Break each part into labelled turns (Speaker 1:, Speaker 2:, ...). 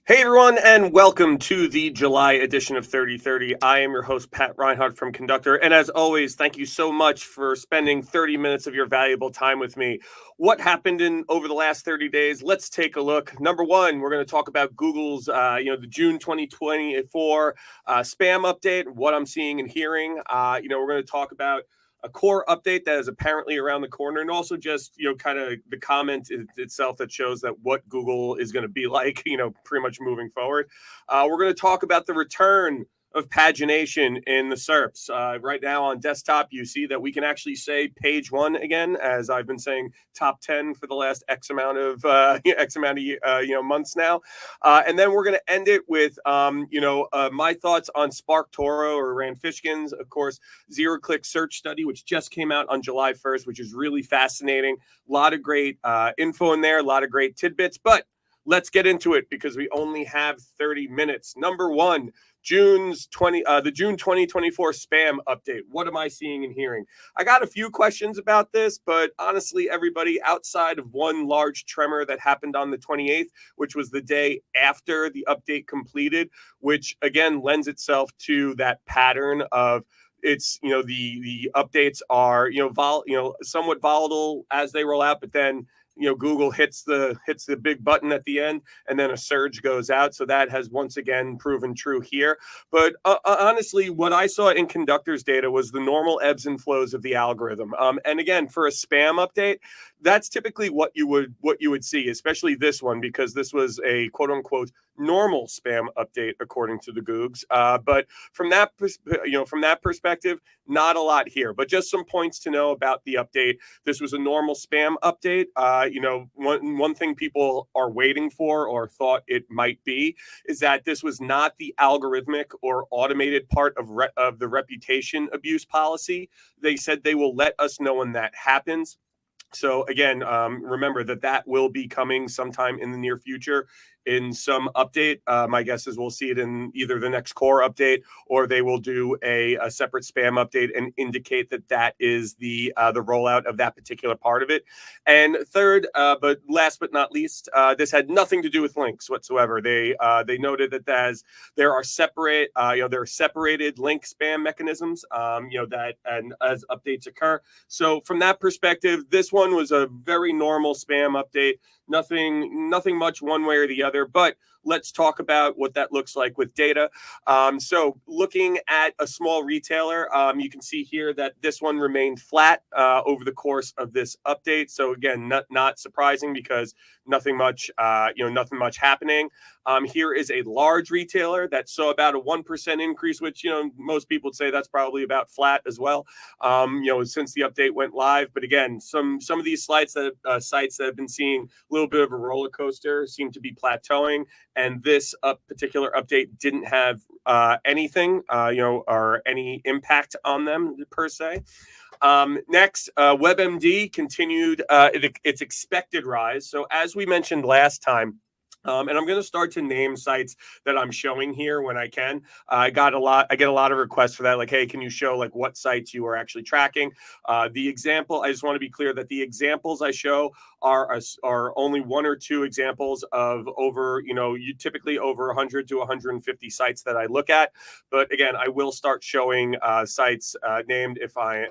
Speaker 1: Hey everyone, and welcome to the July edition of 3030. I am your host, Pat Reinhardt from Conductor, and as always, thank you so much for spending 30 minutes of your valuable time with me. What happened in over the last 30 days? Let's take a look. Number one, we're going to talk about Google's, the June 2024 spam update, what I'm seeing and hearing. We're going to talk about a core update that is apparently around the corner, and also just kind of the comment itself that shows that what Google is going to be like, pretty much moving forward. We're going to talk about the return of pagination in the SERPs. Right now on desktop, you see that we can actually say page one again, as I've been saying top 10 for the last X amount of months now. And then we're going to end it with my thoughts on SparkToro or Rand Fishkin's, of course, zero-click search study, which just came out on July 1st, which is really fascinating. A lot of great info in there, a lot of great tidbits, but let's get into it because we only have 30 minutes. Number one, the June 2024 spam update. What am I seeing and hearing? I got a few questions about this, but honestly, everybody, outside of one large tremor that happened on the 28th, which was the day after the update completed, which again lends itself to that pattern of it's the updates are somewhat volatile as they roll out, but then Google hits the big button at the end, and then a surge goes out. So that has once again proven true here. But honestly, what I saw in Conductor's data was the normal ebbs and flows of the algorithm. And again, for a spam update, that's typically what you would see, especially this one, because this was a quote unquote normal spam update according to the Googs. But from that perspective, not a lot here. But just some points to know about the update. This was a normal spam update. One thing people are waiting for or thought it might be is that this was not the algorithmic or automated part of the reputation abuse policy. They said they will let us know when that happens. So again, remember that will be coming sometime in the near future in some update. My guess is we'll see it in either the next core update, or they will do a separate spam update and indicate that is the rollout of that particular part of it. And third, but last but not least, this had nothing to do with links whatsoever. They noted that there are separated link spam mechanisms, that and as updates occur. So from that perspective, this one was a very normal spam update. Nothing much one way or the other, but let's talk about what that looks like with data. So looking at a small retailer, you can see here that this one remained flat over the course of this update. So again, not surprising because nothing much happening. Here is a large retailer that saw about a 1% increase, which most people would say that's probably about flat as well. Since the update went live, but again, some of these sites that have been seeing a little bit of a roller coaster seem to be plateauing, and this particular update didn't have anything, or any impact on them per se. Next, WebMD continued its expected rise. So as we mentioned last time, and I'm going to start to name sites that I'm showing here when I can. I get a lot of requests for that. Like, hey, can you show like what sites you are actually tracking? The example, I just want to be clear that the examples I show are only one or two examples of over, typically over 100 to 150 sites that I look at. But again, I will start showing sites named if I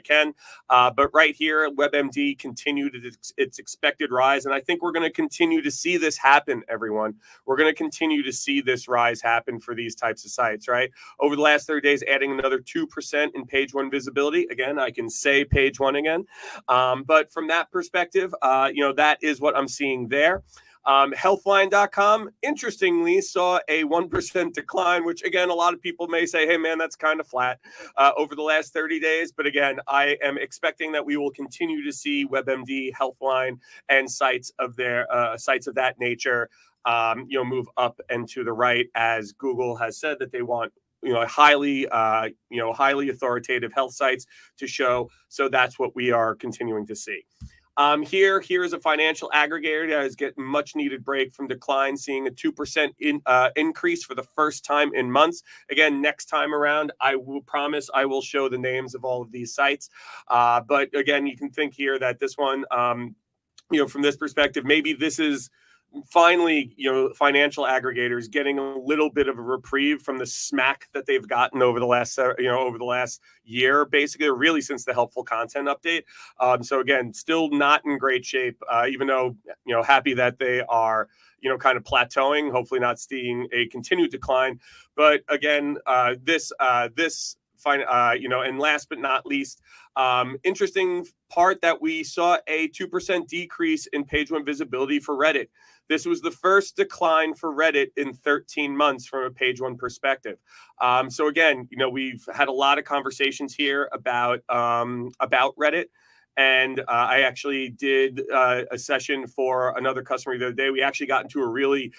Speaker 1: can. But right here, WebMD continued its expected rise, and I think we're going to continue to see this happen, everyone. We're going to continue to see this rise happen for these types of sites, right? Over the last 30 days, adding another 2% in page one visibility. Again, I can say page one again. But from that perspective, that is what I'm seeing there. Healthline.com, interestingly, saw a 1% decline, which again, a lot of people may say, hey, man, that's kind of flat over the last 30 days. But again, I am expecting that we will continue to see WebMD, Healthline, and sites of that nature, move up and to the right, as Google has said that they want highly authoritative health sites to show. So that's what we are continuing to see. Here is a financial aggregator that is getting much needed break from decline, seeing a 2% increase for the first time in months. Again, next time around, I will promise I will show the names of all of these sites. But again, you can think here that this one, from this perspective, maybe this is finally, financial aggregators getting a little bit of a reprieve from the smack that they've gotten over the last, over the last year, basically, or really since the helpful content update. So again, still not in great shape, even though, happy that they are, kind of plateauing, hopefully not seeing a continued decline. But again, and last but not least, interesting part that we saw a 2% decrease in page one visibility for Reddit. This was the first decline for Reddit in 13 months from a page one perspective. So again, we've had a lot of conversations here about Reddit. And I actually did a session for another customer the other day. We actually got into a really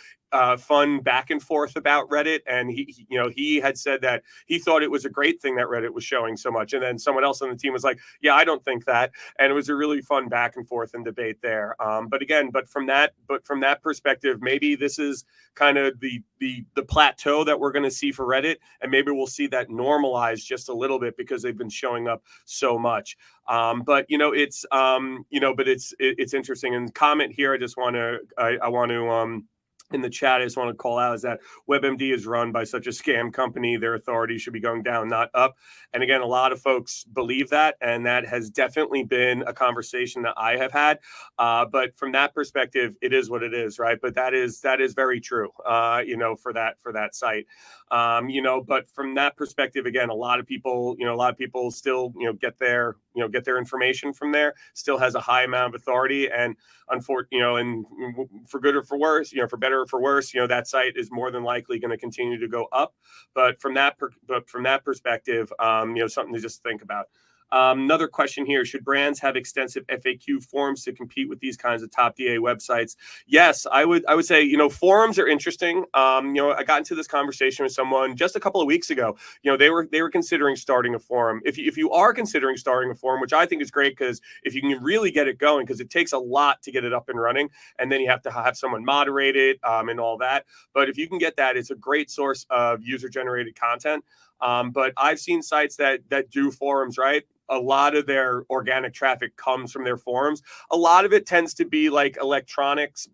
Speaker 1: fun back and forth about Reddit, and he had said that he thought it was a great thing that Reddit was showing so much, and then someone else on the team was like, "Yeah, I don't think that," and it was a really fun back and forth and debate there. But from that perspective, maybe this is kind of the plateau that we're going to see for Reddit, and maybe we'll see that normalize just a little bit because they've been showing up so much. But it's interesting. And comment here, I want to in the chat, I just want to call out is that WebMD is run by such a scam company. Their authority should be going down, not up. And again, a lot of folks believe that, and that has definitely been a conversation that I have had. But from that perspective, it is what it is, right? But that is very true, for that site. But from that perspective, again, a lot of people still, get their information from there, still has a high amount of authority. And and for good or for worse, for better or for worse, that site is more than likely going to continue to go up. But from that perspective, something to just think about. Another question here: should brands have extensive FAQ forums to compete with these kinds of top DA websites? Yes, I would say, forums are interesting. I got into this conversation with someone just a couple of weeks ago. They were considering starting a forum. If you are considering starting a forum, which I think is great, because if you can really get it going, because it takes a lot to get it up and running, and then you have to have someone moderate it, and all that. But if you can get that, it's a great source of user-generated content. But I've seen sites that do forums, right? A lot of their organic traffic comes from their forums. A lot of it tends to be like electronics,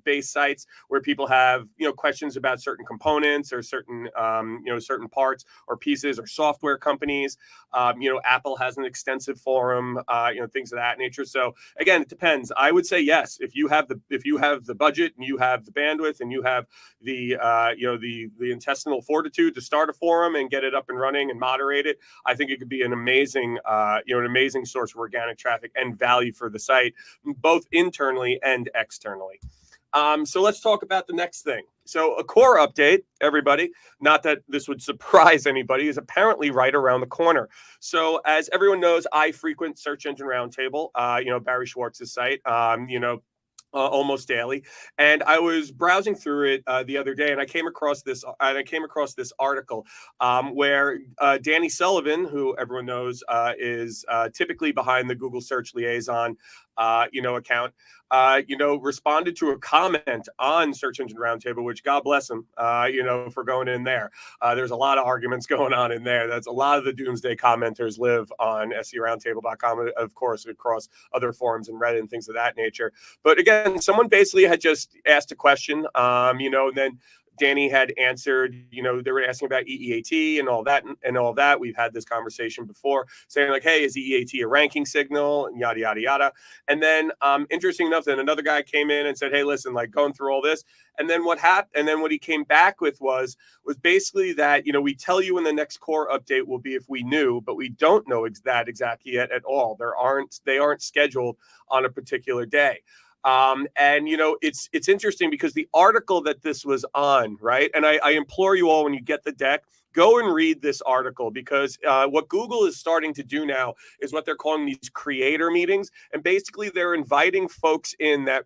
Speaker 1: based sites where people have, questions about certain components or certain parts or pieces, or software companies. Apple has an extensive forum, things of that nature. So again, it depends. I would say yes, if you have the budget and you have the bandwidth and you have the intestinal fortitude to start a forum and get it up and running and moderate it, I think it could be an amazing source of organic traffic and value for the site, both internally and externally. So let's talk about the next thing. So a core update, everybody, not that this would surprise anybody, is apparently right around the corner. So as everyone knows, I frequent Search Engine Roundtable, Barry Schwartz's site, almost daily, and I was browsing through it the other day, and I came across this article where Danny Sullivan, who everyone knows is typically behind the Google Search Liaison account, responded to a comment on Search Engine Roundtable, which God bless him, for going in there. There's a lot of arguments going on in there. That's a lot of the doomsday commenters live on seroundtable.com, of course, across other forums and Reddit and things of that nature. But again, someone basically had just asked a question, and then Danny had answered, they were asking about EEAT and all that. We've had this conversation before, saying like, hey, is EEAT a ranking signal? And yada, yada, yada. And then interesting enough, then another guy came in and said, hey, listen, like going through all this. And then what happened? And then what he came back with was basically that, we tell you when the next core update will be if we knew, but we don't know that exactly yet at all. They aren't scheduled on a particular day. It's interesting because the article that this was on, right? And I implore you all, when you get the deck, go and read this article, because what Google is starting to do now is what they're calling these creator meetings. And basically they're inviting folks in that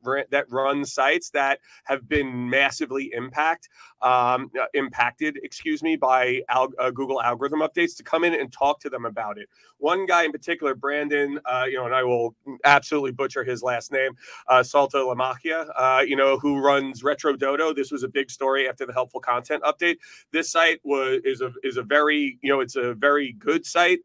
Speaker 1: run sites that have been massively impacted, by Google algorithm updates, to come in and talk to them about it. One guy in particular, Brandon, and I will absolutely butcher his last name, Salta Lamachia, who runs Retro Dodo. This was a big story after the helpful content update. This site is is a very, it's a very good site,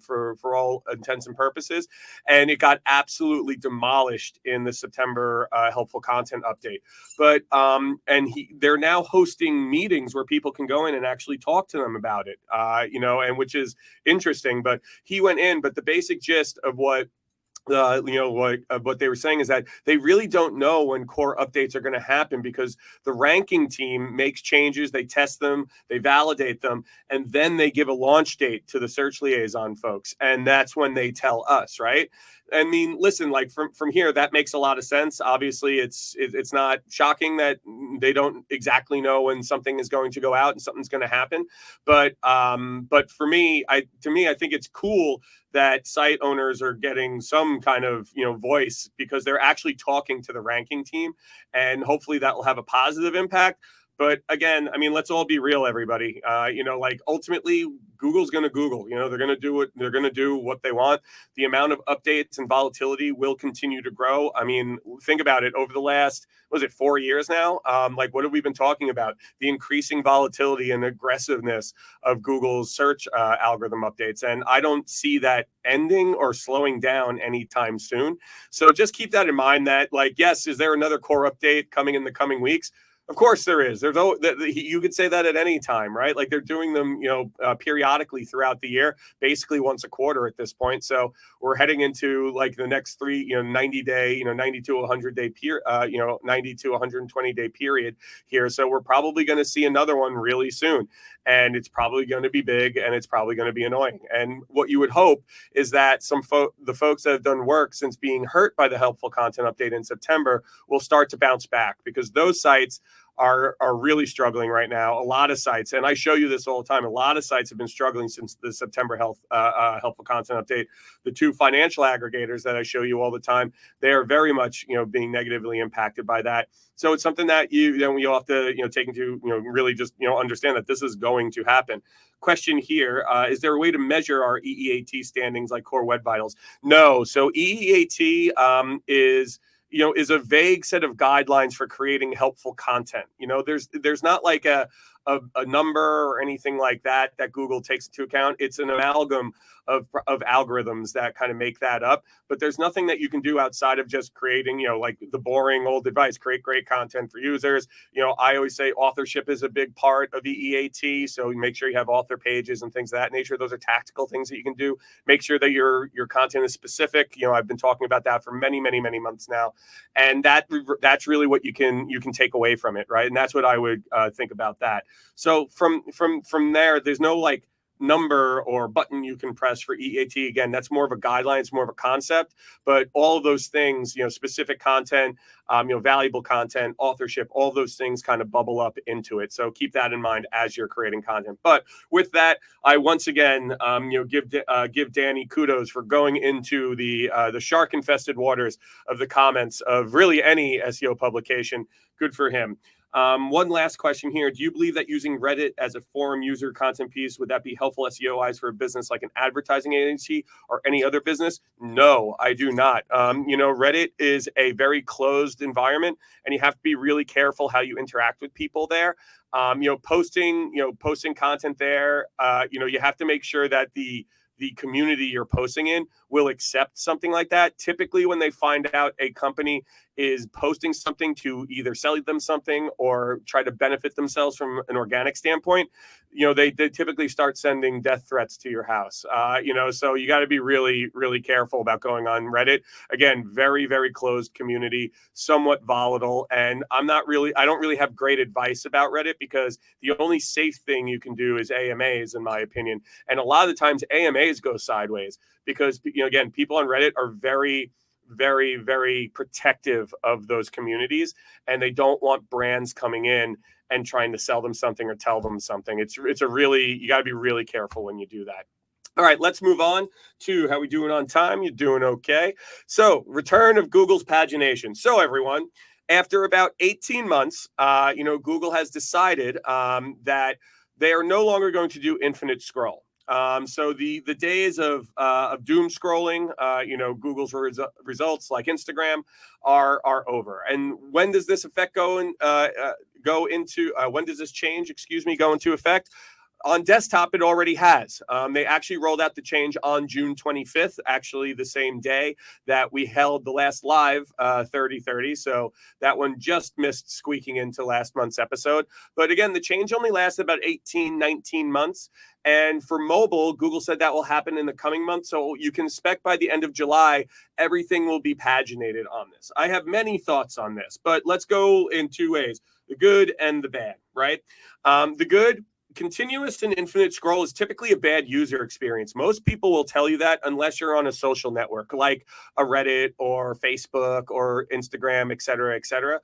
Speaker 1: for all intents and purposes, and it got absolutely demolished in the September helpful content update. But they're now hosting meetings where people can go in and actually talk to them about it, and which is interesting. But he went in, but the basic gist of what they were saying is that they really don't know when core updates are going to happen, because the ranking team makes changes, they test them, they validate them, and then they give a launch date to the search liaison folks, and that's when they tell us, right? I mean, listen, like from here, that makes a lot of sense. Obviously, it's not shocking that they don't exactly know when something is going to go out and something's going to happen. But for me, I think it's cool that site owners are getting some kind of voice, because they're actually talking to the ranking team, and hopefully that will have a positive impact. But again, I mean, let's all be real, everybody. Like ultimately, Google's going to Google. They're going to do what they want. The amount of updates and volatility will continue to grow. I mean, think about it. Over the last, was it 4 years now? Like, what have we been talking about? The increasing volatility and aggressiveness of Google's search algorithm updates, and I don't see that ending or slowing down anytime soon. So just keep that in mind. That, like, yes, is there another core update coming in the coming weeks? Of course there is. You could say that at any time, right? Like, they're doing them, periodically throughout the year, basically once a quarter at this point. So we're heading into like the next 90 day, 90 to 100 day 90 to 120 day period here. So we're probably going to see another one really soon, and it's probably going to be big, and it's probably going to be annoying. And what you would hope is that the folks that have done work since being hurt by the helpful content update in September will start to bounce back, because those sites are really struggling right now. A lot of sites, and I show you this all the time, a lot of sites have been struggling since the September helpful content update. The two financial aggregators that I show you all the time, they are very much being negatively impacted by that. So it's something that you have to take into really just understand that this is going to happen. Question here, is there a way to measure our EEAT standings like Core Web Vitals? No. So EEAT is a vague set of guidelines for creating helpful content. There's not like a number or anything like that Google takes into account. It's an amalgam of algorithms that kind of make that up. But there's nothing that you can do outside of just creating, like the boring old advice, create great content for users. I always say authorship is a big part of EEAT. So make sure you have author pages and things of that nature. Those are tactical things that you can do. Make sure that your content is specific. I've been talking about that for many, many, many months now. And that's really what you can take away from it, right? And that's what I would think about that. So from there, there's no like number or button you can press for EAT. Again, that's more of a guideline, it's more of a concept, but all of those things, specific content, valuable content, authorship, all those things kind of bubble up into it. So keep that in mind as you're creating content. But with that, I once again, give Danny kudos for going into the shark infested waters of the comments of really any SEO publication. Good for him. One last question here. Do you believe that using Reddit as a forum user content piece, would that be helpful SEO-wise for a business like an advertising agency or any other business? No, I do not. Reddit is a very closed environment, and you have to be really careful how you interact with people there. Posting content there, you have to make sure that the community you're posting in will accept something like that. Typically, when they find out a company is posting something to either sell them something or try to benefit themselves from an organic standpoint, they typically start sending death threats to your house. So you got to be really, really careful about going on Reddit. Again, very, very closed community, somewhat volatile. And I don't really have great advice about Reddit, because the only safe thing you can do is AMAs, in my opinion. And a lot of the times AMAs go sideways because, again, people on Reddit are very, very, very protective of those communities, and they don't want brands coming in and trying to sell them something or tell them something. You got to be really careful when you do that. All right, let's move on to how we doing on time. You're doing okay. So, return of Google's pagination. So, everyone, after about 18 months, Google has decided that they are no longer going to do infinite scroll. So the days of doom scrolling, Google's results like Instagram are over. And when does this effect when does this change, go into effect? On desktop, it already has. They actually rolled out the change on June 25th, actually the same day that we held the last live 3030. So that one just missed squeaking into last month's episode. But again, the change only lasted about 18, 19 months. And for mobile, Google said that will happen in the coming months. So you can expect by the end of July, everything will be paginated on this. I have many thoughts on this, but let's go in two ways, the good and the bad, right? The good, continuous and infinite scroll is typically a bad user experience. Most people will tell you that unless you're on a social network like a Reddit or Facebook or Instagram, et cetera, et cetera.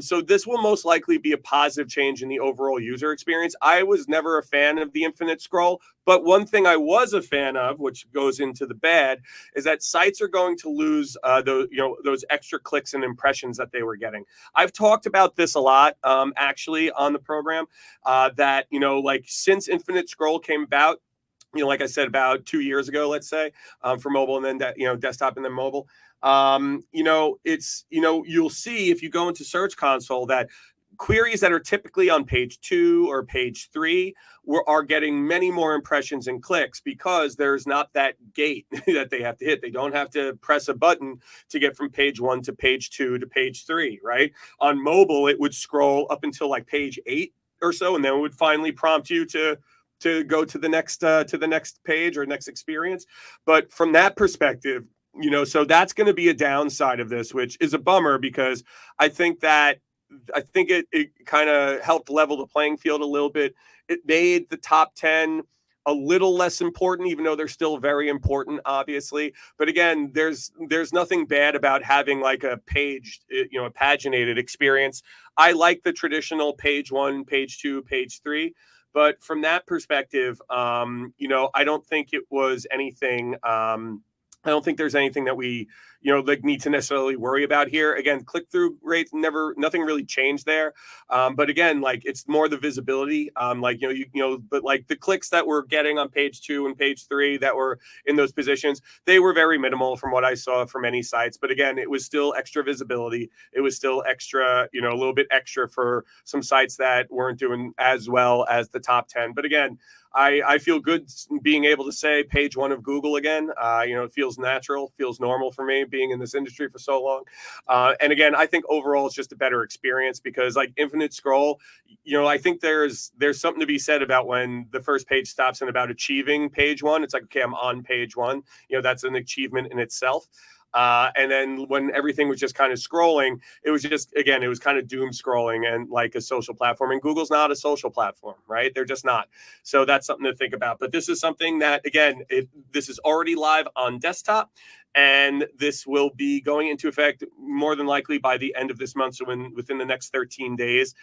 Speaker 1: So this will most likely be a positive change in the overall user experience. I was never a fan of the infinite scroll, but one thing I was a fan of, which goes into the bad, is that sites are going to lose those extra clicks and impressions that they were getting. I've talked about this a lot, actually, on the program. That like since infinite scroll came about, like I said, about 2 years ago, let's say, for mobile, and then desktop and then mobile. You'll see if you go into Search Console that queries that are typically on page 2 or page 3 are getting many more impressions and clicks because there's not that gate that they have to hit. They don't have to press a button to get from page 1 to page 2 to page 3, right? On mobile, it would scroll up until like page 8 or so, and then it would finally prompt you to go to the next page or next experience. But from that perspective, so that's going to be a downside of this, which is a bummer because I think it kind of helped level the playing field a little bit. It made the top 10 a little less important, even though they're still very important, obviously. But again, there's nothing bad about having like a page, a paginated experience. I like the traditional page 1, page 2, page 3. But from that perspective, I don't think it was anything. I don't think there's anything that we, need to necessarily worry about here. Again, click-through rates nothing really changed there. But again, like it's more the visibility. But like the clicks that we're getting on page 2 and page 3 that were in those positions, they were very minimal from what I saw from many sites. But again, it was still extra visibility. It was still extra, a little bit extra for some sites that weren't doing as well as the top 10. But again, I feel good being able to say page 1 of Google again. It feels natural, feels normal for me being in this industry for so long. And again, I think overall it's just a better experience because like infinite scroll, I think there's something to be said about when the first page stops and about achieving page 1. It's like, okay, I'm on page 1. That's an achievement in itself. And then when everything was just kind of scrolling, it was kind of doom scrolling and like a social platform. And Google's not a social platform, right? They're just not. So that's something to think about. But this is something that, again, this is already live on desktop. And this will be going into effect more than likely by the end of this month. So within the next 13 days,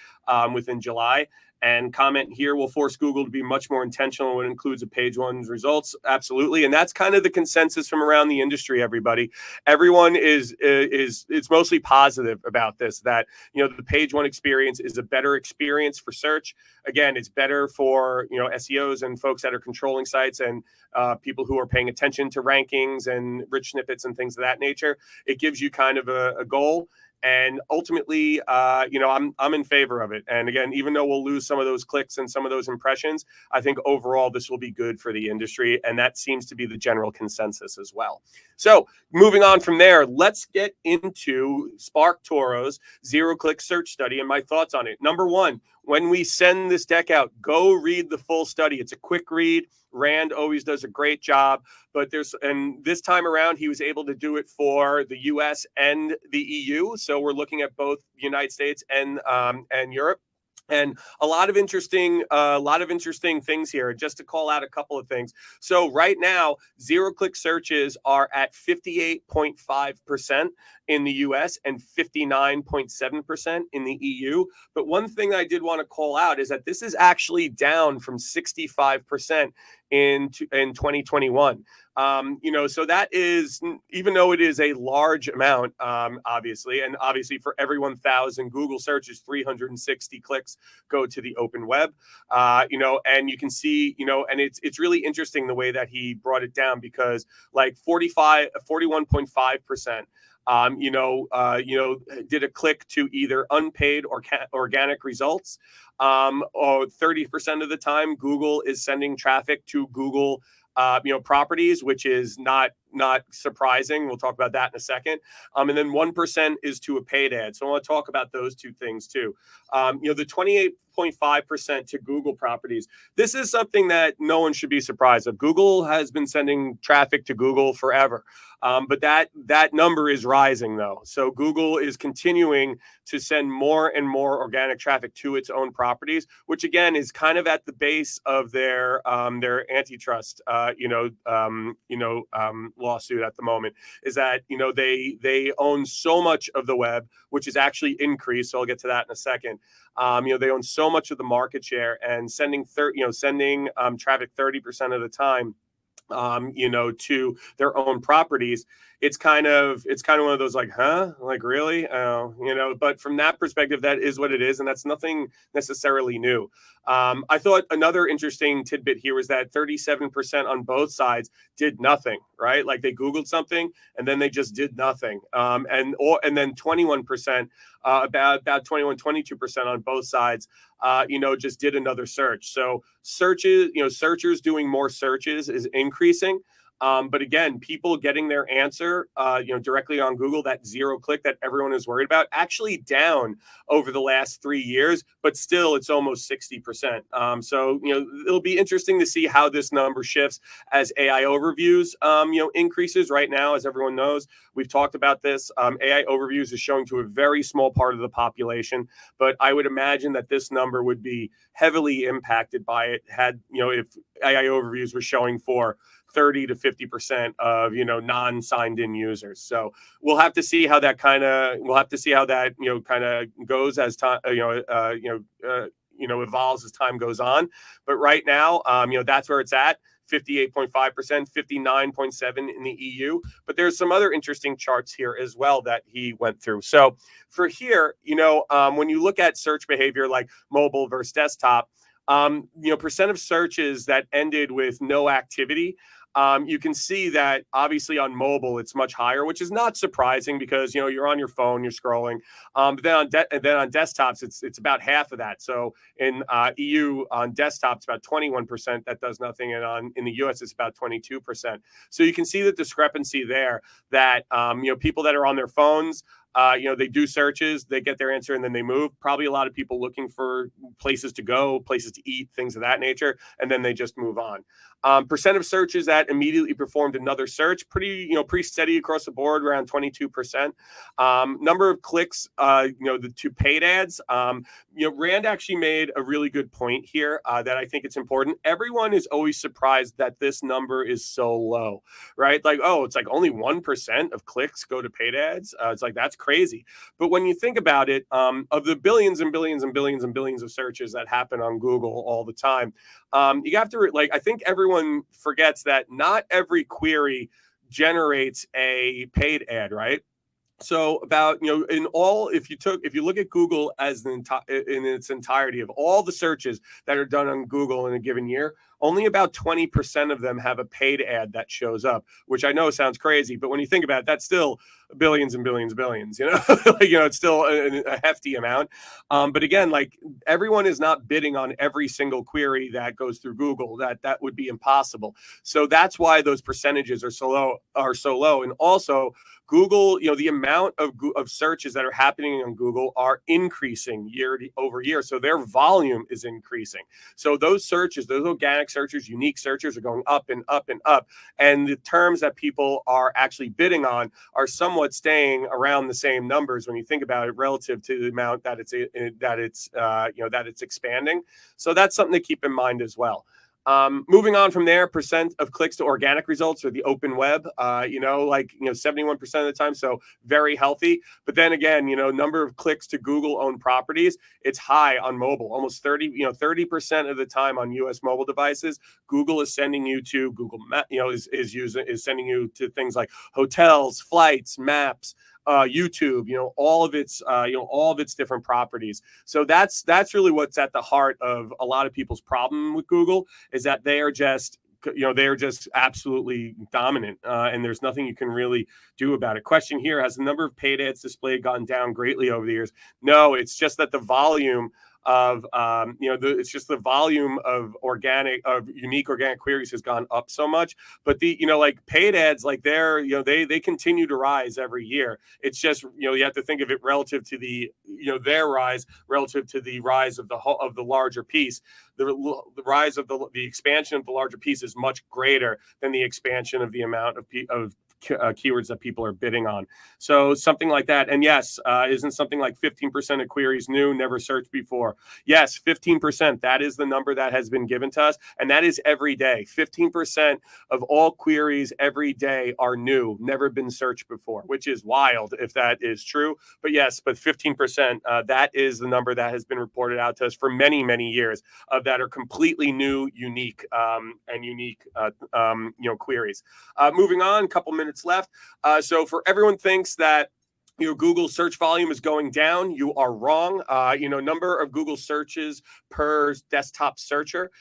Speaker 1: within July. And comment here will force Google to be much more intentional when it includes a page 1's results. Absolutely. And that's kind of the consensus from around the industry, everybody. Everyone it's mostly positive about this, that, the page 1 experience is a better experience for search. Again, it's better for, SEOs and folks that are controlling sites and people who are paying attention to rankings and rich snippets and things of that nature. It gives you kind of a goal. And ultimately, I'm in favor of it. And again, even though we'll lose some of those clicks and some of those impressions, I think overall this will be good for the industry. And that seems to be the general consensus as well. So moving on from there, let's get into SparkToro's zero-click search study and my thoughts on it. Number one, when we send this deck out, go read the full study. It's a quick read. Rand always does a great job, but this time around, he was able to do it for the US and the EU. So we're looking at both the United States and Europe. And a lot of interesting things here. Just to call out a couple of things. So right now, zero-click searches are at 58.5% in the US and 59.7% in the EU. But one thing I did want to call out is that this is actually down from 65% in 2021. So that is, even though it is a large amount, obviously for every 1,000 Google searches, 360 clicks go to the open web, and you can see, and it's really interesting the way that he brought it down because like 41.5% did a click to either unpaid or organic results. Or 30% of the time, Google is sending traffic to Google properties, which is not surprising. We'll talk about that in a second. And then 1% is to a paid ad. So I want to talk about those two things too. The 28.5% to Google properties. This is something that no one should be surprised of. Google has been sending traffic to Google forever. But that number is rising though. So Google is continuing to send more and more organic traffic to its own properties, which again is kind of at the base of their antitrust lawsuit at the moment. Is that they own so much of the web, which is actually increased. So I'll get to that in a second. They own so much of the market share, and sending traffic 30% of the time to their own properties. It's kind of one of those like, huh? Like, really? But from that perspective, that is what it is. And that's nothing necessarily new. I thought another interesting tidbit here was that 37% on both sides did nothing, right? Like they Googled something and then they just did nothing. And then 21%, about 22% on both sides, just did another search. So searchers doing more searches is increasing. But again, people getting their answer, directly on Google, that zero click that everyone is worried about, actually down over the last 3 years, but still it's almost 60%. So it'll be interesting to see how this number shifts as AI overviews, increases. Right now, as everyone knows, we've talked about this. AI overviews is showing to a very small part of the population, but I would imagine that this number would be heavily impacted by it if AI overviews were showing for 30 to 50% of non-signed in users. So we'll have to see how that kind of goes as time evolves as time goes on. But right now, that's where it's at. 58.5%, 59.7% in the EU. But there's some other interesting charts here as well that he went through. So for here, when you look at search behavior like mobile versus desktop, percent of searches that ended with no activity. You can see that obviously on mobile it's much higher, which is not surprising because you're on your phone, you're scrolling. But then on desktops it's about half of that. So in EU on desktops about 21% that does nothing, and in the US it's about 22%. So you can see the discrepancy there. That people that are on their phones. They do searches, they get their answer, and then they move. Probably a lot of people looking for places to go, places to eat, things of that nature, and then they just move on. Percent of searches that immediately performed another search, pretty steady across the board, around 22%. Number of clicks, the to paid ads. Rand actually made a really good point here that I think it's important. Everyone is always surprised that this number is so low, right? Like, oh, it's like only 1% of clicks go to paid ads. It's like, that's crazy. But when you think about it, of the billions and billions and billions and billions of searches that happen on Google all the time, you have to I think everyone forgets that not every query generates a paid ad, right? So about if you look at Google as in its entirety of all the searches that are done on Google in a given year, only about 20% of them have a paid ad that shows up, which I know sounds crazy, but when you think about it, that's still billions and billions and billions. It's still a hefty amount. But again, like everyone is not bidding on every single query that goes through Google. That would be impossible. So that's why those percentages are so low. And also Google, the amount of searches that are happening on Google are increasing year over year. So their volume is increasing. So those searches, those organic searches, unique searches are going up and up and up. And the terms that people are actually bidding on are somewhat staying around the same numbers when you think about it relative to the amount that it's expanding. So that's something to keep in mind as well. Moving on from there, percent of clicks to organic results or the open web, 71% of the time. So very healthy. But then again, number of clicks to Google owned properties, it's high on mobile, almost 30% of the time on US mobile devices. Google is sending you to Google Map, is sending you to things like hotels, flights, maps, YouTube, all of its different properties. So that's really what's at the heart of a lot of people's problem with Google, is that they are just they're just absolutely dominant, and there's nothing you can really do about it. Question here: has the number of paid ads displayed gone down greatly over the years? No, it's just that the volume of it's just the volume of unique organic queries has gone up so much. But the like paid ads, like they continue to rise every year. It's just you have to think of it relative to the their rise relative to the rise of the larger piece. The rise of the expansion of the larger piece is much greater than the expansion of the amount of keywords that people are bidding on. So something like that. And yes, isn't something like 15% of queries new, never searched before? Yes, 15%. That is the number that has been given to us. And that is every day. 15% of all queries every day are new, never been searched before, which is wild if that is true. But yes, but 15%, that is the number that has been reported out to us for many, many years that are completely new, unique, and unique, queries. Moving on, a couple minutes left. So for everyone thinks that Google search volume is going down, you are wrong. Number of Google searches per desktop searcher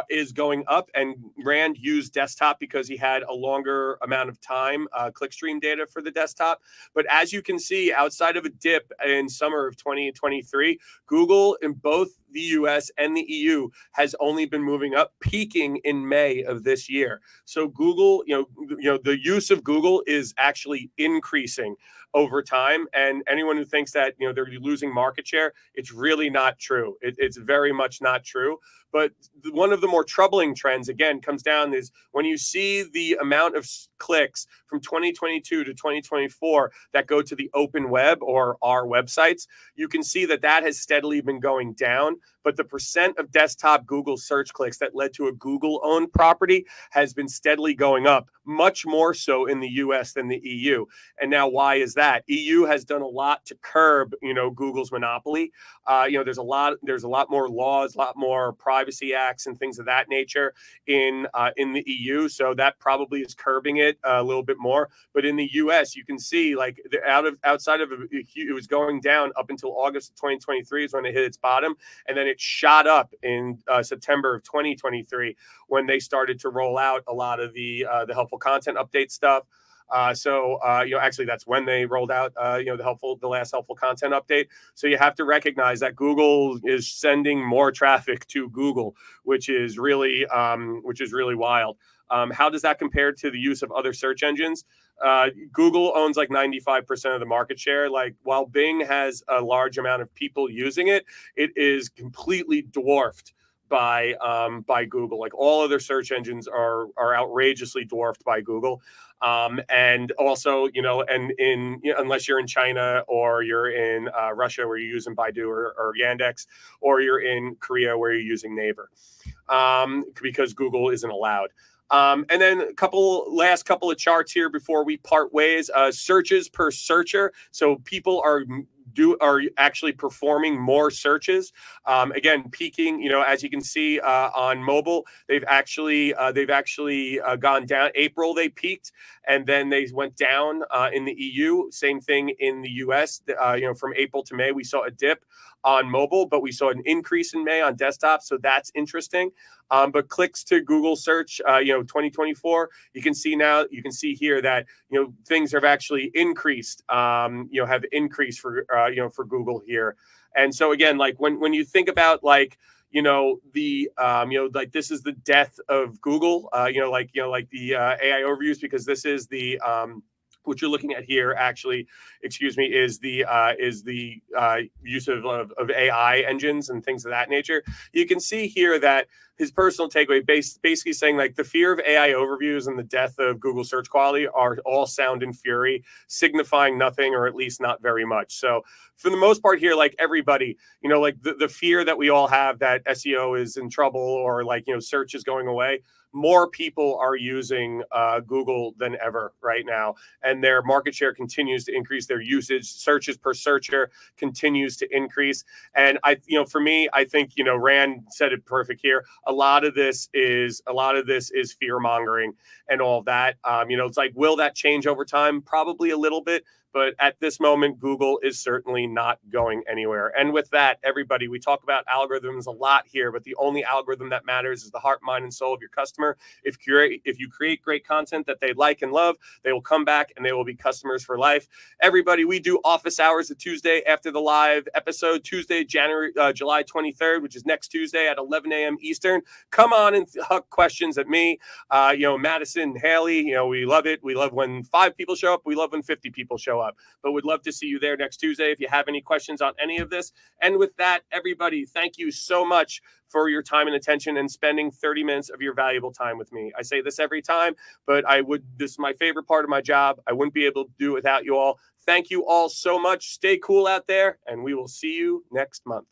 Speaker 1: is going up, and Rand used desktop because he had a longer amount of time clickstream data for the desktop. But as you can see, outside of a dip in summer of 2023, Google in both the US and the EU has only been moving up, peaking in May of this year. So Google, the use of Google is actually increasing over time. And anyone who thinks that they're losing market share, it's really not true. It's very much not true. But one of the more troubling trends, again, comes down is when you see the amount of clicks from 2022 to 2024 that go to the open web or our websites, you can see that has steadily been going down. But the percent of desktop Google search clicks that led to a Google-owned property has been steadily going up, much more so in the US than the EU. And now why is that? EU has done a lot to curb, Google's monopoly. There's a lot more laws, a lot more privacy acts and things of that nature in the EU. So that probably is curbing it a little bit more. But in the US, you can see like outside of it was going down up until August of 2023 is when it hit its bottom, and then it shot up in September of 2023 when they started to roll out a lot of the helpful content update stuff. Actually, that's when they rolled out, the last helpful content update. So you have to recognize that Google is sending more traffic to Google, which is really wild. How does that compare to the use of other search engines? Google owns like 95% of the market share. Like while Bing has a large amount of people using it, it is completely dwarfed by Google. Like all other search engines are outrageously dwarfed by Google. And also, unless you're in China or you're in Russia where you're using Baidu or Yandex, or you're in Korea where you're using Naver, because Google isn't allowed. And then last couple of charts here before we part ways. Searches per searcher. So people are actually performing more searches. Again, peaking. As you can see on mobile, they've actually gone down. April they peaked, and then they went down in the EU. Same thing in the US. From April to May, we saw a dip on mobile, but we saw an increase in May on desktop. So that's interesting. But clicks to Google search, 2024, you can see here that, things have actually increased, have increased for Google here. And so again, like when you think about like, like this is the death of Google, the AI overviews, because this is the, what you're looking at here, actually, is the use of AI engines and things of that nature. You can see here that his personal takeaway, basically saying like the fear of AI overviews and the death of Google search quality are all sound and fury, signifying nothing, or at least not very much. So for the most part here, like everybody, like the fear that we all have that SEO is in trouble or like, search is going away, more people are using Google than ever right now, and their market share continues to increase. Their usage, searches per searcher, continues to increase. And for me, I think Rand said it perfect here. A lot of this is fear mongering and all of that. It's like, will that change over time? Probably a little bit. but at this moment, Google is certainly not going anywhere. And with that, everybody, we talk about algorithms a lot here, but the only algorithm that matters is the heart, mind, and soul of your customer. If you create great content that they like and love, they will come back and they will be customers for life. Everybody, we do office hours a Tuesday after the live episode, Tuesday, July 23rd, which is next Tuesday at 11 a.m. Eastern. Come on and huck questions at me. Madison, Haley, we love it. We love when 5 people show up. We love when 50 people show up. But we'd love to see you there next Tuesday if you have any questions on any of this. And with that, everybody, thank you so much for your time and attention and spending 30 minutes of your valuable time with me. I say this every time, but this is my favorite part of my job. I wouldn't be able to do it without you all. Thank you all so much. Stay cool out there, and we will see you next month.